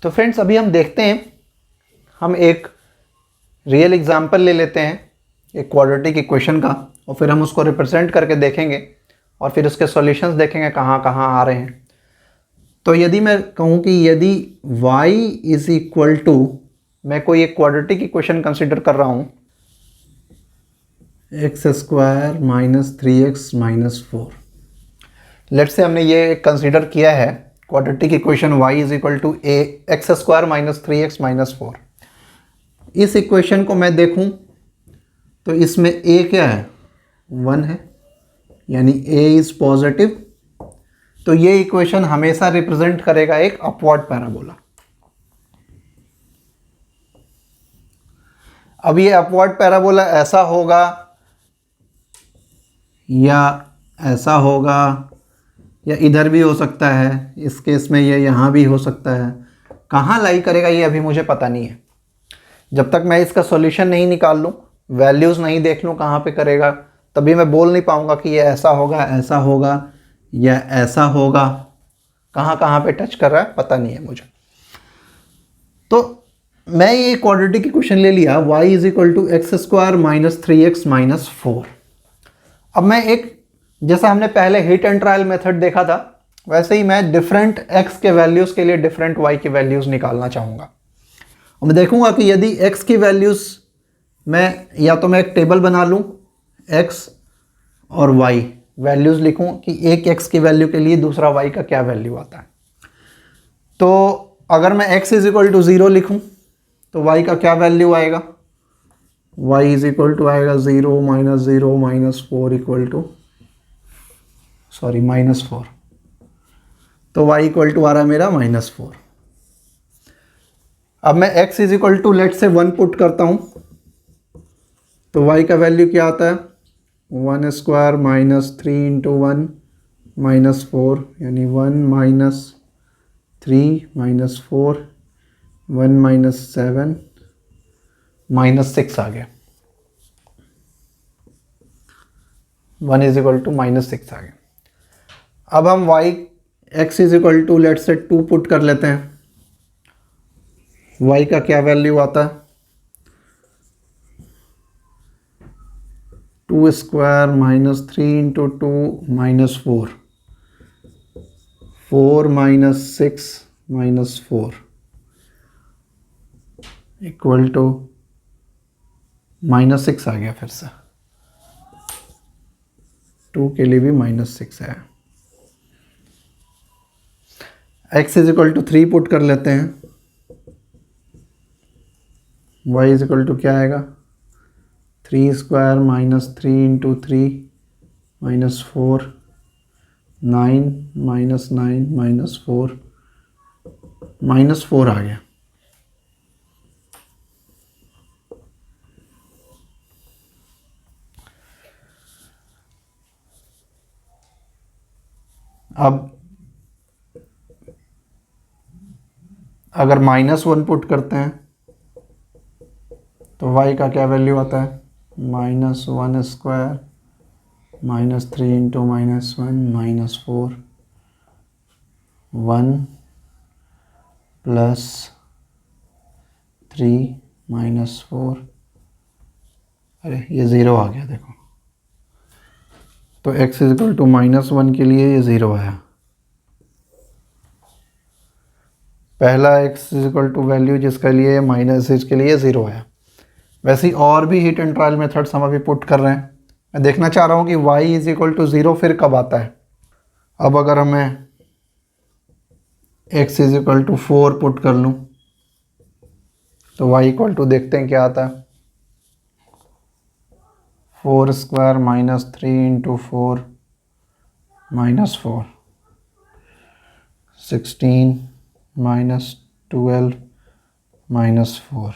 तो फ्रेंड्स अभी हम देखते हैं, हम एक रियल एग्जाम्पल ले लेते हैं एक क्वाड्रेटिक इक्वेशन का, और फिर हम उसको रिप्रेजेंट करके देखेंगे और फिर उसके सॉल्यूशंस देखेंगे कहाँ कहाँ आ रहे हैं। तो यदि मैं कहूँ कि यदि y इज इक्वल टू, मैं कोई एक क्वाड्रेटिक इक्वेशन कंसिडर कर रहा हूँ, x square minus 3x minus 4। Let's say हमने ये कंसिडर किया है quadratic equation y is equal to a x square minus 3x minus 4। इस इक्वेशन को मैं देखूं तो इसमें a क्या है, 1 है, यानी a इज पॉजिटिव। तो ये इक्वेशन हमेशा रिप्रेजेंट करेगा एक अपवर्ड पैराबोला। अब ये अपवर्ड पैराबोला ऐसा होगा या ऐसा होगा या इधर भी हो सकता है, इस केस में ये यहाँ भी हो सकता है। कहाँ लाई करेगा ये अभी मुझे पता नहीं है। जब तक मैं इसका सॉल्यूशन नहीं निकाल लूँ, वैल्यूज़ नहीं देख लूँ कहाँ पे करेगा, तभी मैं बोल नहीं पाऊँगा कि ये ऐसा होगा या ऐसा होगा। कहाँ कहाँ पे टच कर रहा है पता नहीं है मुझे। तो मैं ये क्वाड्रेटिक इक्वेशन ले लिया, y is equal to x square minus 3x minus 4। अब मैं एक, जैसा हमने पहले हिट एंड ट्रायल मेथड देखा था, वैसे ही मैं डिफरेंट x के वैल्यूज़ के लिए डिफरेंट y की वैल्यूज़ निकालना चाहूँगा। और मैं देखूँगा कि यदि x की वैल्यूज़ मैं या तो मैं एक टेबल बना लूँ, x और y वैल्यूज़ लिखूँ कि एक x की वैल्यू के लिए दूसरा y का क्या वैल्यू आता है। तो अगर मैं x इज इक्वल टू 0 लिखूँ तो y का क्या वैल्यू आएगा, y इज इक्वल टू आएगा 0 माइनस 4 इक्वल टू माइनस 4। तो y इक्वल टू आ रहा है मेरा माइनस 4। अब मैं x is equal to let say 1 put करता हूँ तो y का वैल्यू क्या आता है, 1 स्क्वायर माइनस 3 इंटू 1 माइनस 4, यानी 1 माइनस 3 माइनस 4, 1 माइनस 7 माइनस 6 आ गया। 1 इज इक्वल टू माइनस 6 आ गया। अब हम x is equal to let say 2 put कर लेते हैं। y का क्या वैल्यू आता है, 2 square minus 3 into 2 minus 4, 4 minus 6 minus 4 equal to minus 6 आ गया। फिर से 2 के लिए भी माइनस 6 है। x is equal to 3 put कर लेते हैं, y इज इक्वल टू क्या आएगा, 3 square minus 3 into 3 minus 4, 9 minus 9 minus 4 minus 4 आ गया। अब अगर माइनस 1 पुट करते हैं तो y का क्या वैल्यू आता है, minus 1 square minus 3 into minus 1 minus 4, 1 plus 3 minus 4, अरे ये 0 आ गया देखो। तो x is equal to minus 1 के लिए ये 0 आया। पहला x इज इक्वल टू वैल्यू जिसके लिए माइनस, इसके लिए 0 आया। वैसे ही और भी हिट एंड ट्रायल मेथड्स हम अभी पुट कर रहे हैं। मैं देखना चाह रहा हूँ कि y इज इक्वल टू 0 फिर कब आता है। अब अगर मैं x is equal to 4 put कर लूँ तो y इक्वल टू देखते हैं क्या आता है, 4 square minus 3 into 4 minus 4, 16 minus 12 minus 4,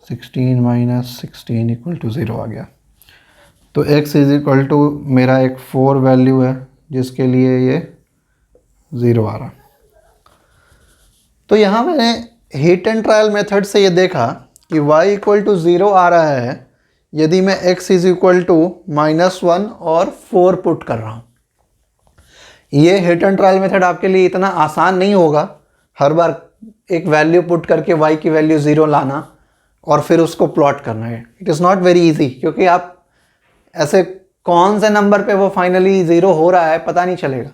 16 minus 16 equal to 0 आ गया। तो x इज इक्वल टू मेरा एक 4 वैल्यू है जिसके लिए ये 0 आ रहा। तो यहाँ मैंने हिट एंड ट्रायल मेथड से ये देखा कि y इक्वल टू 0 आ रहा है यदि मैं x इज इक्वल टू -1 और 4 पुट कर रहा हूँ। ये हिट एंड ट्रायल मेथड आपके लिए इतना आसान नहीं होगा, हर बार एक वैल्यू पुट करके y की वैल्यू 0 लाना और फिर उसको प्लॉट करना है, it is not very easy, क्योंकि आप ऐसे कौन से नंबर पे वो फाइनली 0 हो रहा है पता नहीं चलेगा।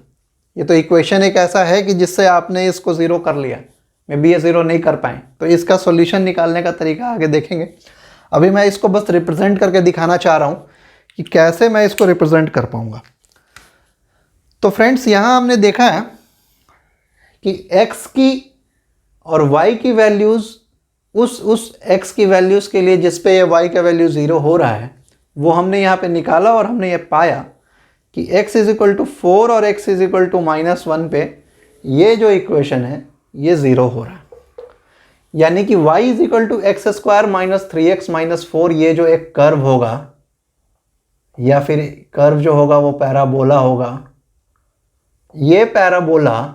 ये तो इक्वेशन एक ऐसा है कि जिससे आपने इसको 0 कर लिया, मे बी ये 0 नहीं कर पाए, तो इसका सॉल्यूशन निकालने का तरीका आगे देखेंगे। अभी मैं इसको बस रिप्रेजेंट करके दिखाना चाह रहा हूँ कि कैसे मैं इसको रिप्रेजेंट कर पाऊँगा। तो फ्रेंड्स, यहाँ हमने देखा है कि x की और y की वैल्यूज़ उस x की वैल्यूज़ के लिए जिस पे ये y का वैल्यू 0 हो रहा है वो हमने यहाँ पे निकाला, और हमने ये पाया कि x इज इक्वल टू 4 और x इज इक्वल टू -1 पे ये जो इक्वेशन है ये 0 हो रहा है। यानी कि y is equal to x square minus 3x minus 4 ये जो एक कर्व होगा, या फिर कर्व जो होगा वो पैराबोला होगा, ये पैराबोला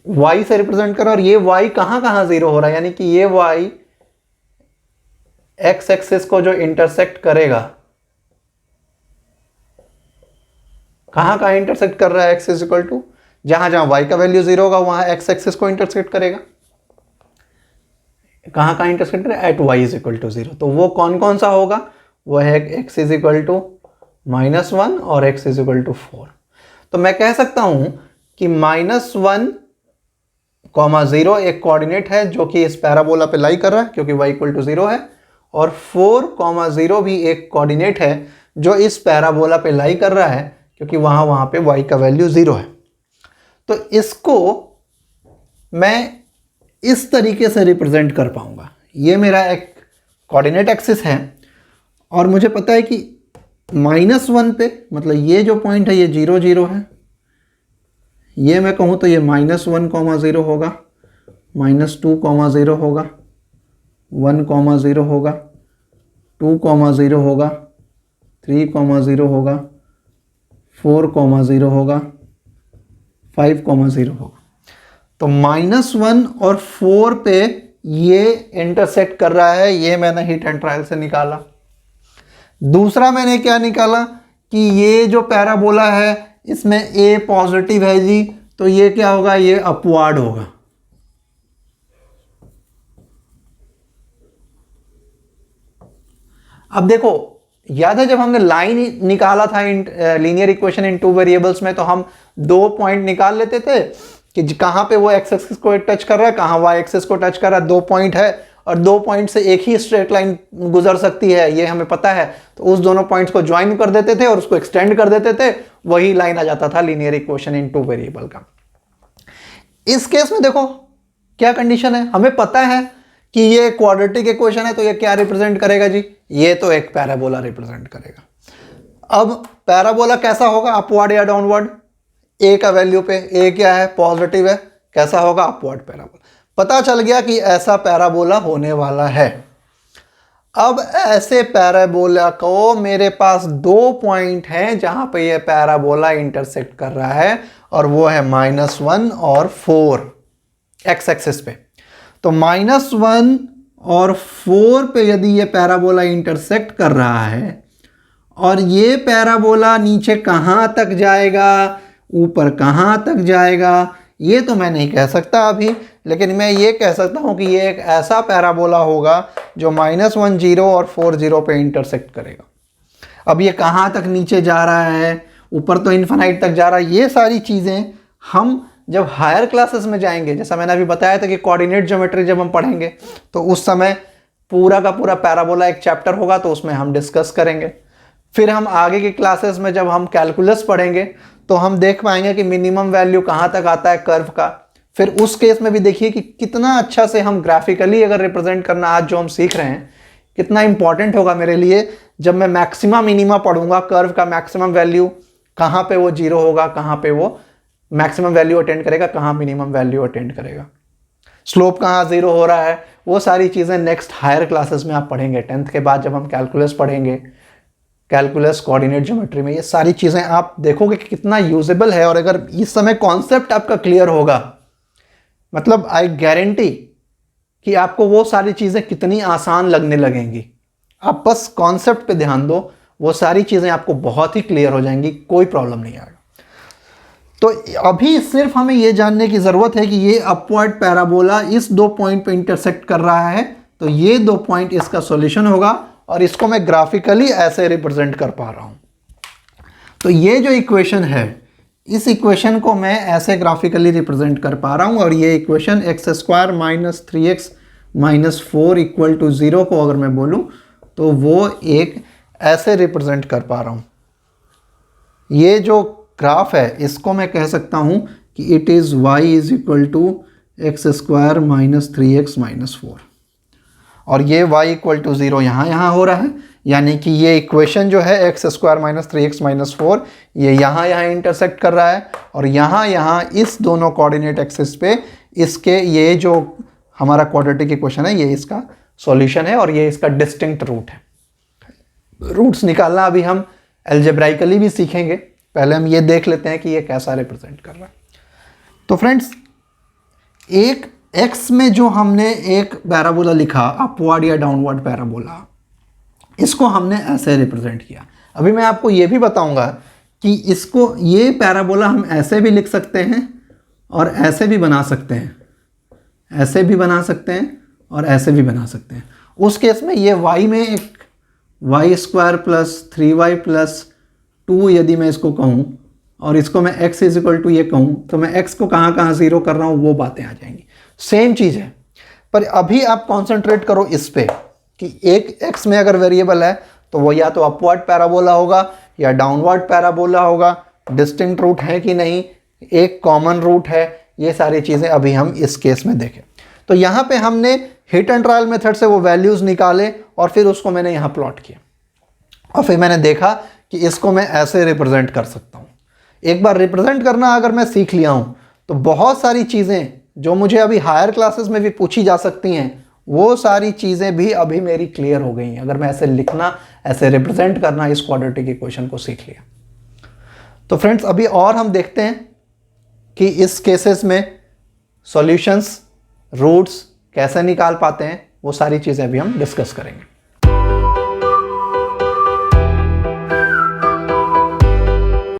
y से रिप्रेजेंट करो, और ये y कहाँ कहाँ 0 हो रहा है, यानी कि ये y x एक्सिस को जो इंटरसेक्ट करेगा, कहाँ कहाँ इंटरसेक्ट कर रहा है, x इज इक्वल टू जहां जहां y का वैल्यू 0 होगा वहां x एक्सिस को इंटरसेक्ट करेगा। कहाँ कहाँ इंटरसेक्ट करेगा, at y is equal to 0। तो वो कौन कौन सा होगा, वो है x इज इक्वल टू -1 और x इज इक्वल टू 4। तो मैं कह सकता हूं कि -1, 0 एक कोऑर्डिनेट है जो कि इस पैराबोला पे लाई कर रहा है क्योंकि y इक्वल टू 0 है, और 4, 0 भी एक कोऑर्डिनेट है जो इस पैराबोला पे लाई कर रहा है क्योंकि वहां पे y का वैल्यू 0 है। तो इसको मैं इस तरीके से रिप्रेजेंट कर पाऊंगा। ये मेरा एक कोऑर्डिनेट एक्सिस है और मुझे पता है कि -1 पे, मतलब ये जो पॉइंट है ये 0, 0 है। ये मैं कहूँ तो ये -1, 0 होगा, -2, 0 होगा, 1, 0 होगा, 2, 0 होगा, 3, 0 होगा, 4, 0 होगा, 5, 0 होगा। तो -1 और 4 पे ये इंटरसेक्ट कर रहा है, ये मैंने हिट एंड ट्रायल से निकाला। दूसरा मैंने क्या निकाला कि ये जो पैराबोला है इसमें a पॉजिटिव है जी, तो ये क्या होगा, ये अपवार्ड होगा। अब देखो, याद है जब हमने लाइन निकाला था लीनियर इक्वेशन इन 2 वेरिएबल्स में, तो हम 2 पॉइंट निकाल लेते थे कि कहां पे वो x एक्सिस को टच कर रहा है, कहां y एक्सिस को टच कर रहा है। 2 पॉइंट है और 2 पॉइंट से एक ही स्ट्रेट लाइन गुजर सकती है, ये हमें पता है। तो उस दोनों पॉइंट्स को ज्वाइन कर देते थे और उसको एक्सटेंड कर देते थे, वही लाइन आ जाता था लीनियर इक्वेशन इन 2 वेरिएबल का। इस केस में देखो क्या कंडीशन है, हमें पता है कि ये क्वाड्रेटिक इक्वेशन है, तो ये क्या रिप्रेजेंट करेगा जी, ये तो एक पैराबोला रिप्रेजेंट करेगा। अब पैराबोला कैसा होगा, अपवर्ड या डाउनवर्ड, a का वैल्यू पे a क्या है, पॉजिटिव है, कैसा होगा, अपवर्ड पैराबोला। पता चल गया कि ऐसा पैराबोला होने वाला है। अब ऐसे पैराबोला को मेरे पास 2 पॉइंट हैं जहां पे ये पैराबोला इंटरसेक्ट कर रहा है, और वो है -1 और 4 x एक्सिस पे। तो -1 और 4 पे यदि ये पैराबोला इंटरसेक्ट कर रहा है, और ये पैराबोला नीचे कहाँ तक जाएगा, ऊपर कहाँ तक जाएगा, ये तो मैं नहीं कह सकता अभी, लेकिन मैं ये कह सकता हूँ कि ये एक ऐसा पैराबोला होगा जो -1, 0 और 4, 0 पे इंटरसेक्ट करेगा। अब ये कहाँ तक नीचे जा रहा है, ऊपर तो इन्फिनाइट तक जा रहा है, ये सारी चीज़ें हम जब हायर क्लासेस में जाएंगे, जैसा मैंने अभी बताया था कि कोऑर्डिनेट ज्योमेट्री जब हम पढ़ेंगे तो उस समय पूरा का पूरा पैराबोला एक चैप्टर होगा, तो उसमें हम डिस्कस करेंगे। फिर हम आगे की क्लासेस में जब हम कैलकुलस पढ़ेंगे तो हम देख पाएंगे कि मिनिमम वैल्यू कहाँ तक आता है कर्व का। फिर उस केस में भी देखिए कि कितना अच्छा से हम ग्राफिकली अगर रिप्रेजेंट करना आज जो हम सीख रहे हैं कितना इंपॉर्टेंट होगा मेरे लिए, जब मैं मैक्सिमम मिनिमा पढ़ूंगा, कर्व का मैक्सिमम वैल्यू कहाँ पे वो 0 होगा, कहाँ पे वो मैक्सिमम वैल्यू अटेंड करेगा, कहाँ मिनिमम वैल्यू अटेंड करेगा, स्लोप कहाँ 0 हो रहा है, वो सारी चीज़ें नेक्स्ट हायर क्लासेस में आप पढ़ेंगे। 10th के बाद जब हम कैलकुलस पढ़ेंगे, कैलकुलस कोऑर्डिनेट ज्योमेट्री में, ये सारी चीज़ें आप देखोगे कि कितना यूजेबल है। और अगर इस समय कॉन्सेप्ट आपका क्लियर होगा, मतलब आई गारंटी कि आपको वो सारी चीज़ें कितनी आसान लगने लगेंगी। आप बस कॉन्सेप्ट पे ध्यान दो, वो सारी चीज़ें आपको बहुत ही क्लियर हो जाएंगी, कोई प्रॉब्लम नहीं आएगा। तो अभी सिर्फ हमें ये जानने की ज़रूरत है कि ये अपवर्ड पैराबोला इस 2 पॉइंट पे इंटरसेक्ट कर रहा है, तो ये 2 पॉइंट इसका सॉल्यूशन होगा और इसको मैं ग्राफिकली ऐसे रिप्रेजेंट कर पा रहा हूँ। तो ये जो इक्वेशन है, इस इक्वेशन को मैं ऐसे ग्राफिकली रिप्रेजेंट कर पा रहा हूँ और ये equation x² minus 3x minus 4 equal to 0 को अगर मैं बोलूँ तो वो एक ऐसे रिप्रेजेंट कर पा रहा हूँ। ये जो ग्राफ है इसको मैं कह सकता हूँ कि it is y is equal to x² minus 3x minus 4 और ये y इक्वल टू 0 यहाँ हो रहा है, यानी कि ये इक्वेशन जो है x² माइनस 3x माइनस 4 ये यहाँ इंटरसेक्ट कर रहा है और यहाँ इस दोनों कोऑर्डिनेट एक्सिस पे इसके ये जो हमारा क्वाड्रेटिक इक्वेशन है ये इसका सॉल्यूशन है और ये इसका डिस्टिंक्ट रूट है। रूट्स निकालना अभी हम अलजेब्राइकली भी सीखेंगे, पहले हम ये देख लेते हैं कि ये कैसा रिप्रेजेंट कर रहा है। तो फ्रेंड्स, एक x में जो हमने एक पैराबोला लिखा, अपवर्ड या डाउनवर्ड पैराबोला, इसको हमने ऐसे रिप्रेजेंट किया। अभी मैं आपको ये भी बताऊंगा कि इसको ये पैराबोला हम ऐसे भी लिख सकते हैं और ऐसे भी बना सकते हैं, ऐसे भी बना सकते हैं और ऐसे भी बना सकते हैं। उस केस में ये y में एक y² प्लस 3y प्लस 2 यदि मैं इसको कहूँ और इसको मैं x इज इक्वल टू ये कहूँ तो मैं x को कहाँ ज़ीरो कर रहा हूँ वो बातें आ जाएंगी। सेम चीज़ है, पर अभी आप कॉन्सेंट्रेट करो इस पे कि एक x में अगर वेरिएबल है तो वो या तो अपवर्ड पैराबोला होगा या डाउनवर्ड पैराबोला होगा, डिस्टिंक्ट रूट है कि नहीं, एक कॉमन रूट है, ये सारी चीज़ें अभी हम इस केस में देखें। तो यहाँ पे हमने हिट एंड ट्रायल मेथड से वो वैल्यूज़ निकाले और फिर उसको मैंने यहाँ प्लॉट किया और फिर मैंने देखा कि इसको मैं ऐसे रिप्रेजेंट कर सकता हूँ। एक बार रिप्रेजेंट करना अगर मैं सीख लिया हूँ तो बहुत सारी चीज़ें जो मुझे अभी हायर क्लासेस में भी पूछी जा सकती हैं वो सारी चीज़ें भी अभी मेरी क्लियर हो गई हैं, अगर मैं ऐसे लिखना, ऐसे रिप्रेजेंट करना इस क्वाड्रेटिक इक्वेशन को सीख लिया। तो फ्रेंड्स, अभी और हम देखते हैं कि इस केसेस में सॉल्यूशंस, रूट्स कैसे निकाल पाते हैं, वो सारी चीज़ें अभी हम डिस्कस करेंगे।